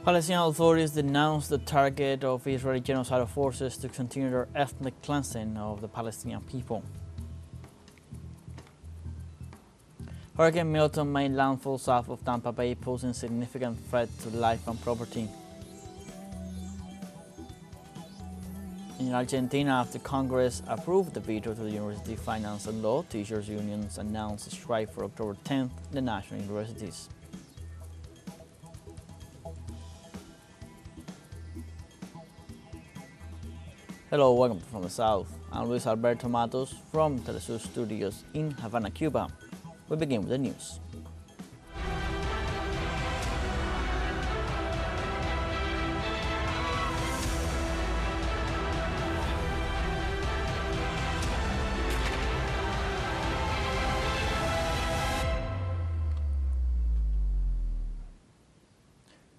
Palestinian authorities denounced the target of Israeli genocidal forces to continue their ethnic cleansing of the Palestinian people. Hurricane Milton made landfall south of Tampa Bay, posing significant threat to life and property. In Argentina, after Congress approved the veto to the university finance and law, teachers' unions announced a strike for October 10th in the national universities. Hello, welcome from the South. I'm Luis Alberto Matos from teleSUR studios in Havana, Cuba. We begin with the news.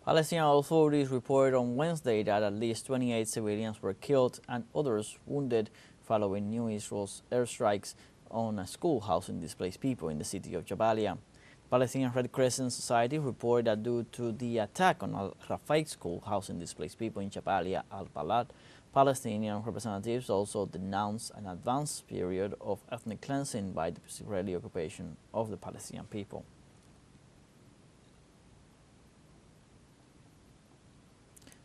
Palestinian authorities reported on Wednesday that at least 28 civilians were killed and others wounded following new Israel's airstrikes on a school housing displaced people in the city of Jabalia. Palestinian Red Crescent Society reported that due to the attack on Al-Rafai school housing displaced people in Jabalia al-Balad, Palestinian representatives also denounced an advanced period of ethnic cleansing by the Israeli occupation of the Palestinian people.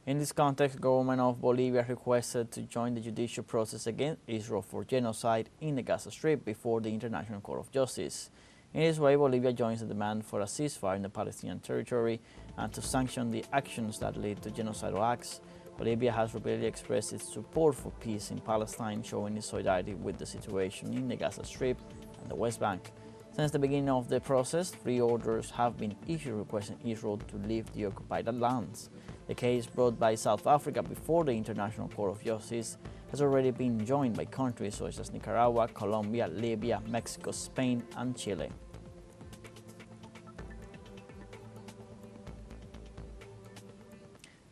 In this context, the government of Bolivia requested to join the judicial process against Israel for genocide in the Gaza Strip before the International Court of Justice. In this way, Bolivia joins the demand for a ceasefire in the Palestinian territory and to sanction the actions that lead to genocidal acts. Bolivia has repeatedly expressed its support for peace in Palestine, showing its solidarity with the situation in the Gaza Strip and the West Bank. Since the beginning of the process, 3 orders have been issued requesting Israel to leave the occupied lands. The case brought by South Africa before the International Court of Justice has already been joined by countries such as Nicaragua, Colombia, Libya, Mexico, Spain, and Chile.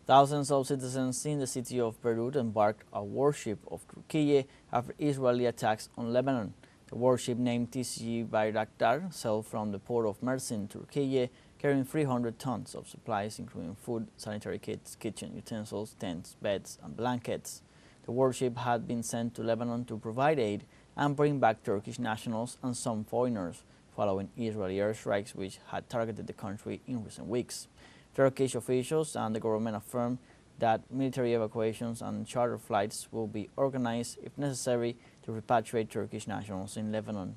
Thousands of citizens in the city of Beirut embarked on worship of Turkey after Israeli attacks on Lebanon. The warship named TCG Bayraktar sailed from the port of Mersin, Turkey, carrying 300 tons of supplies including food, sanitary kits, kitchen utensils, tents, beds, and blankets. The warship had been sent to Lebanon to provide aid and bring back Turkish nationals and some foreigners, following Israeli airstrikes which had targeted the country in recent weeks. Turkish officials and the government affirmed that military evacuations and charter flights will be organized if necessary to repatriate Turkish nationals in Lebanon.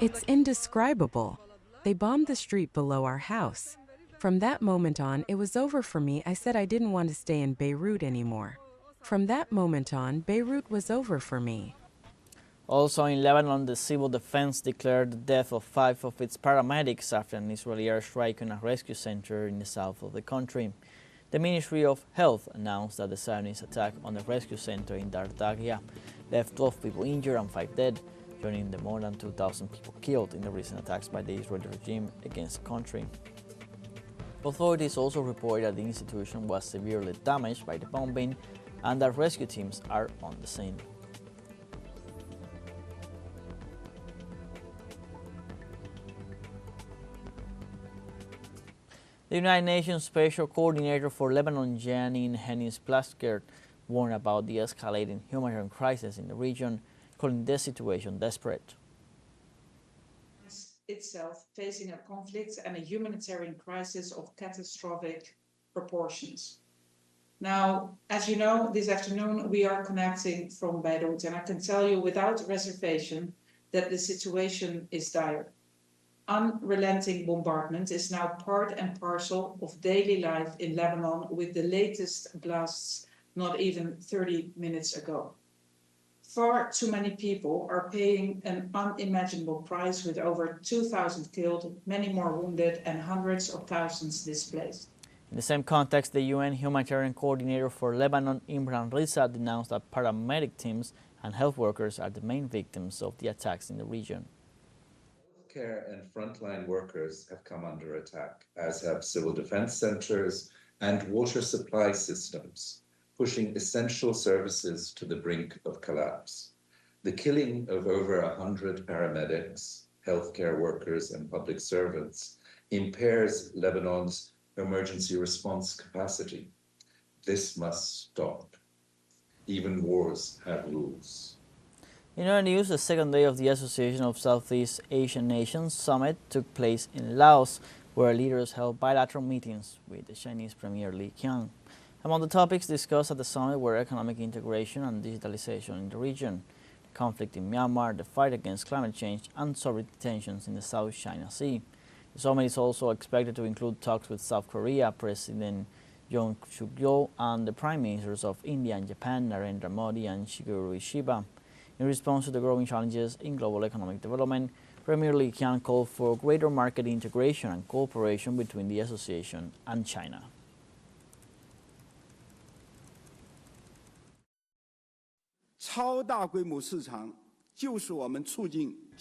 It's indescribable. They bombed the street below our house. From that moment on, it was over for me. I said I didn't want to stay in Beirut anymore. From that moment on, Beirut was over for me. Also in Lebanon, the civil defense declared the death of 5 of its paramedics after an Israeli airstrike on a rescue center in the south of the country. The Ministry of Health announced that the Zionist attack on the rescue center in Dardagia left 12 people injured and 5 dead, joining the more than 2,000 people killed in the recent attacks by the Israeli regime against the country. Authorities also reported that the institution was severely damaged by the bombing and that rescue teams are on the scene. The United Nations Special Coordinator for Lebanon, Janine Hennis-Plasschaert, warned about the escalating humanitarian crisis in the region, calling the situation desperate. Itself facing a conflict and a humanitarian crisis of catastrophic proportions. Now, as you know, this afternoon we are connecting from Beirut, and I can tell you without reservation that the situation is dire. Unrelenting bombardment is now part and parcel of daily life in Lebanon, with the latest blasts not even 30 minutes ago. Far too many people are paying an unimaginable price, with over 2,000 killed, many more wounded, and hundreds of thousands displaced. In the same context, the UN Humanitarian Coordinator for Lebanon, Imran Riza, denounced that paramedic teams and health workers are the main victims of the attacks in the region. Healthcare and frontline workers have come under attack, as have civil defense centers and water supply systems, pushing essential services to the brink of collapse. The killing of over 100 paramedics, healthcare workers, and public servants impairs Lebanon's emergency response capacity. This must stop. Even wars have rules. In other news, the second day of the Association of Southeast Asian Nations Summit took place in Laos, where leaders held bilateral meetings with the Chinese Premier Li Qiang. Among the topics discussed at the summit were economic integration and digitalization in the region, the conflict in Myanmar, the fight against climate change, and sovereignty tensions in the South China Sea. The summit is also expected to include talks with South Korea President Yoon Suk-yeol and the Prime Ministers of India and Japan, Narendra Modi and Shigeru Ishiba. In response to the growing challenges in global economic development, Premier Li Qiang called for greater market integration and cooperation between the association and China.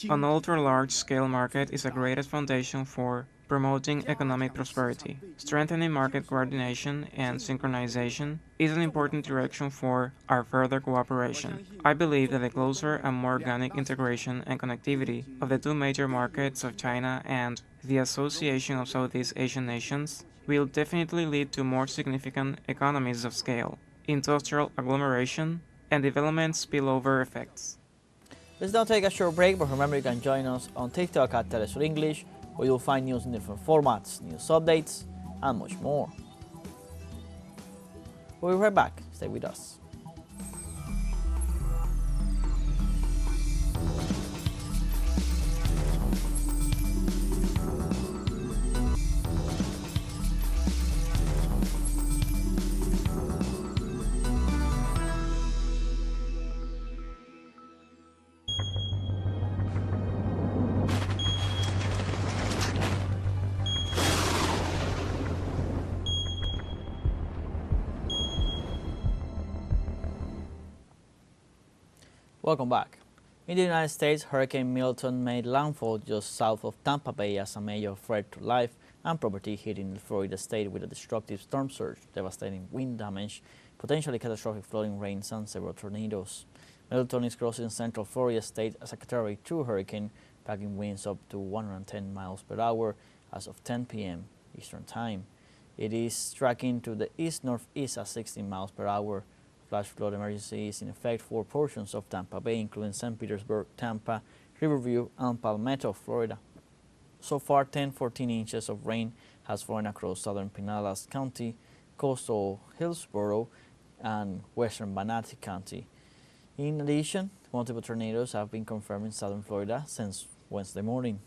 An ultra-large-scale market is a greatest foundation for promoting economic prosperity. Strengthening market coordination and synchronization is an important direction for our further cooperation. I believe that the closer and more organic integration and connectivity of the two major markets of China and the Association of Southeast Asian Nations will definitely lead to more significant economies of scale, industrial agglomeration, and development spillover effects. Let's now take a short break, but remember you can join us on TikTok at teleSUR English, where you'll find news in different formats, news updates, and much more. We'll be right back. Stay with us. Welcome back. In the United States, Hurricane Milton made landfall just south of Tampa Bay as a major threat to life and property hitting the Florida state with a destructive storm surge, devastating wind damage, potentially catastrophic flooding rains, and several tornadoes. Milton is crossing central Florida state as a Category 2 hurricane, packing winds up to 110 miles per hour as of 10 p.m. Eastern Time. It is tracking to the east-northeast at 16 miles per hour. Flash flood emergency is in effect for portions of Tampa Bay, including St. Petersburg, Tampa, Riverview, and Palmetto, Florida. So far, 14 inches of rain has fallen across southern Pinellas County, coastal Hillsborough, and western Banatee County. In addition, multiple tornadoes have been confirmed in southern Florida since Wednesday morning.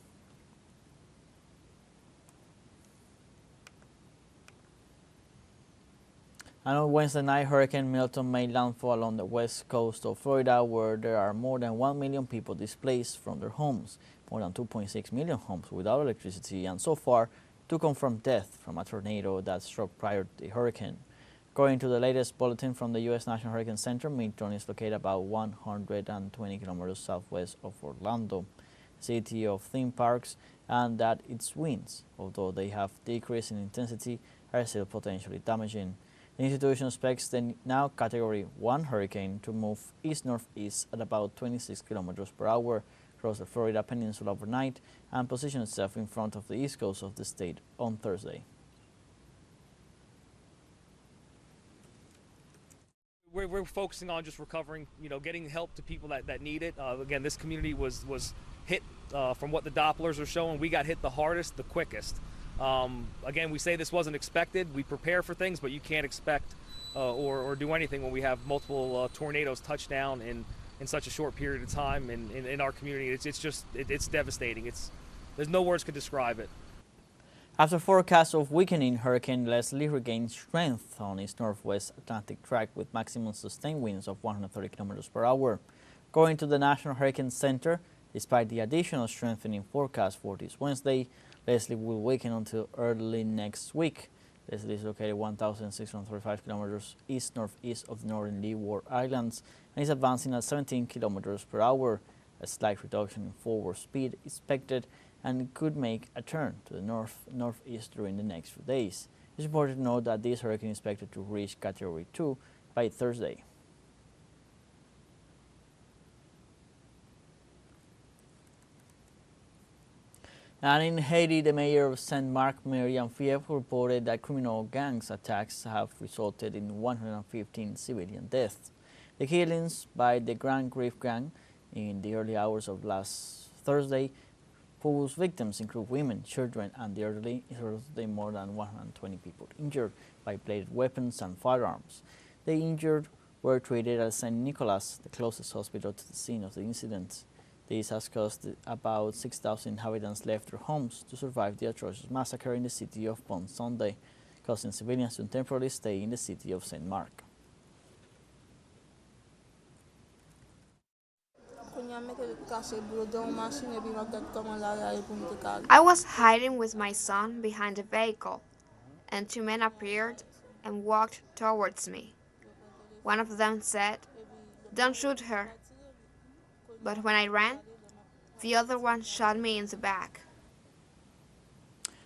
And on Wednesday night, Hurricane Milton made landfall along the west coast of Florida, where there are more than 1 million people displaced from their homes, more than 2.6 million homes without electricity, and so far, 2 confirmed deaths from a tornado that struck prior to the hurricane. According to the latest bulletin from the U.S. National Hurricane Center, Milton is located about 120 kilometers southwest of Orlando, city of theme parks, and that its winds, although they have decreased in intensity, are still potentially damaging. The institution expects the now Category 1 hurricane to move east-northeast at about 26 kilometers per hour across the Florida peninsula overnight and position itself in front of the east coast of the state on Thursday. We're focusing on just recovering, getting help to people that need it. Again, this community was hit from what the Dopplers are showing. We got hit the hardest, the quickest. Again, we say this wasn't expected. We prepare for things, but you can't expect or do anything when we have multiple tornadoes touch down in such a short period of time in our community. It's devastating. There's no words could describe it. After forecasts of weakening, Hurricane Leslie regained strength on its northwest Atlantic track with maximum sustained winds of 130 kilometers per hour. According to the National Hurricane Center, despite the additional strengthening forecast for this Wednesday, Leslie will weaken until early next week. Leslie is located 1,635 kilometers east-northeast of the northern Leeward Islands and is advancing at 17 kilometers per hour. A slight reduction in forward speed is expected and could make a turn to the north-northeast during the next few days. It's important to note that this hurricane is expected to reach Category 2 by Thursday. And in Haiti, the mayor of Saint Mark, Mariam Fief, reported that criminal gangs attacks have resulted in 115 civilian deaths. The killings by the Grand Grif gang in the early hours of last Thursday, whose victims include women, children, and the elderly, resulted in more than 120 people injured by bladed weapons and firearms. The injured were treated at St. Nicholas, the closest hospital to the scene of the incident. This has caused about 6,000 inhabitants left their homes to survive the atrocious massacre in the city of Pont Sunday, causing civilians to temporarily stay in the city of St. Mark. I was hiding with my son behind a vehicle, and two men appeared and walked towards me. One of them said, "Don't shoot her." But when I ran, the other one shot me in the back.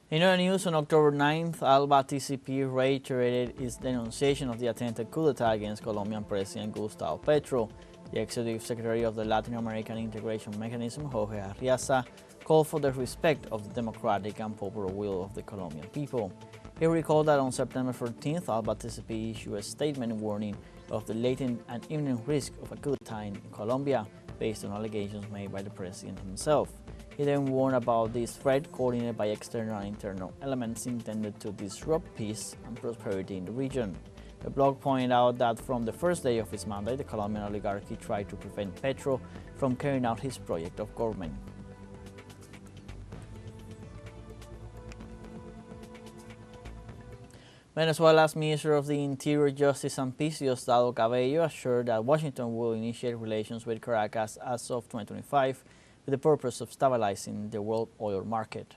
In other news, on October 9th, Alba TCP reiterated its denunciation of the attempted coup d'etat against Colombian President Gustavo Petro. The Executive Secretary of the Latin American Integration Mechanism, Jorge Arriaza, called for the respect of the democratic and popular will of the Colombian people. He recalled that on September 14th, Alba TCP issued a statement warning of the latent and imminent risk of a coup d'etat in Colombia, based on allegations made by the president himself. He then warned about this threat coordinated by external and internal elements intended to disrupt peace and prosperity in the region. The blog pointed out that from the first day of his mandate, the Colombian oligarchy tried to prevent Petro from carrying out his project of government. Venezuela's Minister of the Interior, Justice and Peace, Diosdado Cabello, assured that Washington will initiate relations with Caracas as of 2025 with the purpose of stabilizing the world oil market.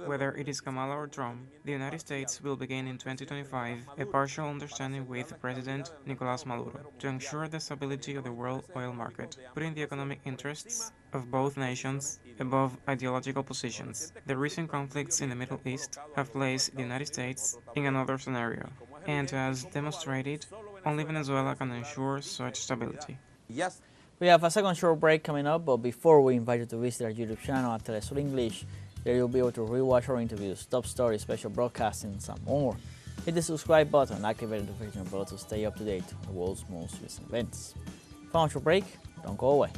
Whether it is Kamala or Trump, the United States will begin in 2025 a partial understanding with President Nicolás Maduro to ensure the stability of the world oil market, putting the economic interests of both nations above ideological positions. The recent conflicts in the Middle East have placed the United States in another scenario, and as demonstrated, only Venezuela can ensure such stability. We have a second short break coming up, but before we invite you to visit our YouTube channel at teleSUR English, there you'll be able to rewatch our interviews, top stories, special broadcasting, and some more. Hit the subscribe button and activate the notification bell to stay up to date on the world's most recent events. Final short break, don't go away.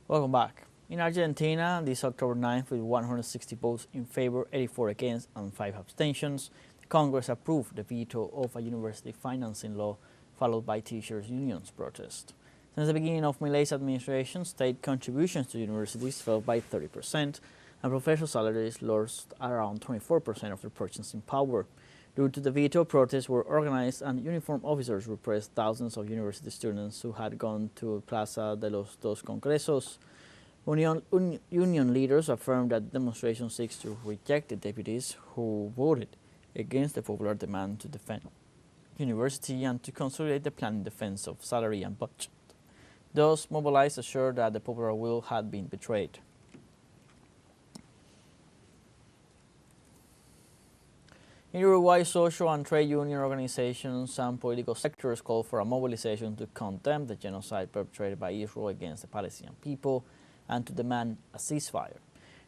Welcome back. In Argentina, this October 9th, with 160 votes in favor, 84 against, and 5 abstentions, the Congress approved the veto of a university financing law, followed by teachers' unions' protest. Since the beginning of Milei's administration, state contributions to universities fell by 30%, and professor salaries lost around 24% of their purchasing power. Due to the veto, protests were organized and uniformed officers repressed thousands of university students who had gone to Plaza de los Dos Congresos. Union leaders affirmed that the demonstration seeks to reject the deputies who voted against the popular demand to defend university and to consolidate the plan in defense of salary and budget. Those mobilized assured that the popular will had been betrayed. In Uruguay, social and trade union organizations and political sectors called for a mobilization to condemn the genocide perpetrated by Israel against the Palestinian people and to demand a ceasefire.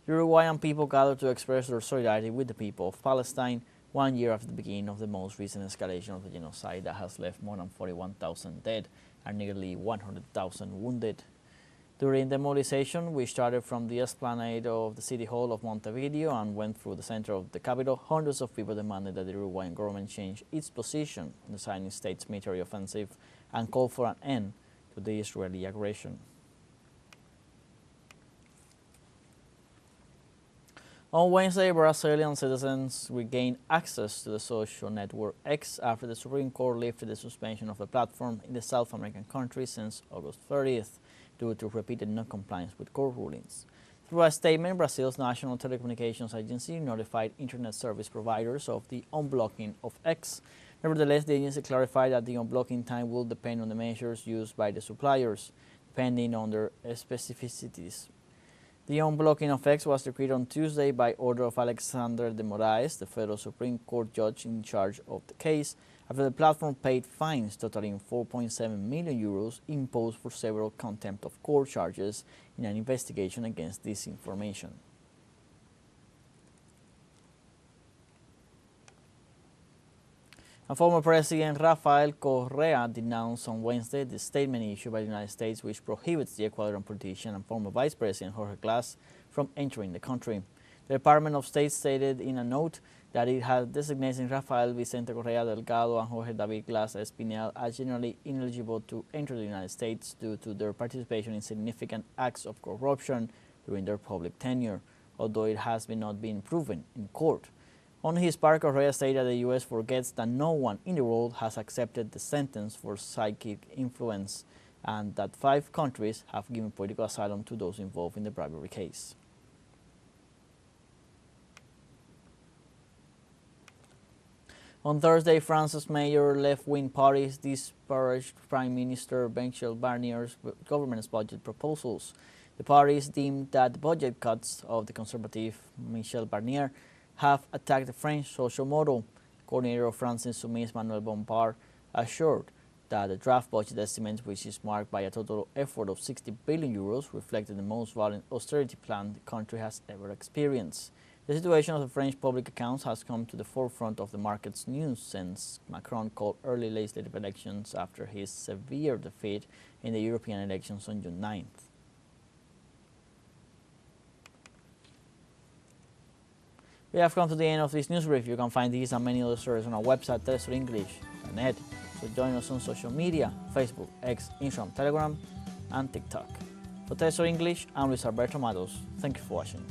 The Uruguayan people gathered to express their solidarity with the people of Palestine 1 year after the beginning of the most recent escalation of the genocide that has left more than 41,000 dead and nearly 100,000 wounded. During the mobilization, which started from the esplanade of the City Hall of Montevideo and went through the center of the capital, hundreds of people demanded that the Uruguayan government change its position on the Zionist state's military offensive and called for an end to the Israeli aggression. On Wednesday, Brazilian citizens regained access to the social network X after the Supreme Court lifted the suspension of the platform in the South American country since August 30th due to repeated non-compliance with court rulings. Through a statement, Brazil's National Telecommunications Agency notified internet service providers of the unblocking of X. Nevertheless, the agency clarified that the unblocking time will depend on the measures used by the suppliers, depending on their specificities. The unblocking of X was decreed on Tuesday by order of Alexander de Moraes, the federal Supreme Court judge in charge of the case, after the platform paid fines totaling 4.7 million euros imposed for several contempt of court charges in an investigation against disinformation. And former President Rafael Correa denounced on Wednesday the statement issued by the United States which prohibits the Ecuadorian politician and former Vice President Jorge Glass from entering the country. The Department of State stated in a note that it had designated Rafael Vicente Correa Delgado and Jorge David Glass Espinel as generally ineligible to enter the United States due to their participation in significant acts of corruption during their public tenure, although it has not been proven in court. On his part, Correa stated that the U.S. forgets that no one in the world has accepted the sentence for psychic influence and that 5 countries have given political asylum to those involved in the bribery case. On Thursday, France's major left-wing parties disparaged Prime Minister Michel Barnier's government's budget proposals. The parties deemed that the budget cuts of the conservative Michel Barnier have attacked the French social model. Coordinator of France Insoumise Manuel Bompard assured that the draft budget estimate, which is marked by a total effort of 60 billion euros, reflected the most violent austerity plan the country has ever experienced. The situation of the French public accounts has come to the forefront of the market's news since Macron called early legislative elections after his severe defeat in the European elections on June 9th. We have come to the end of this news brief. You can find these and many other stories on our website, telesurenglish.net. So join us on social media, Facebook, X, Instagram, Telegram, and TikTok. For TeleSUR English, I'm Luis Alberto Matos. Thank you for watching.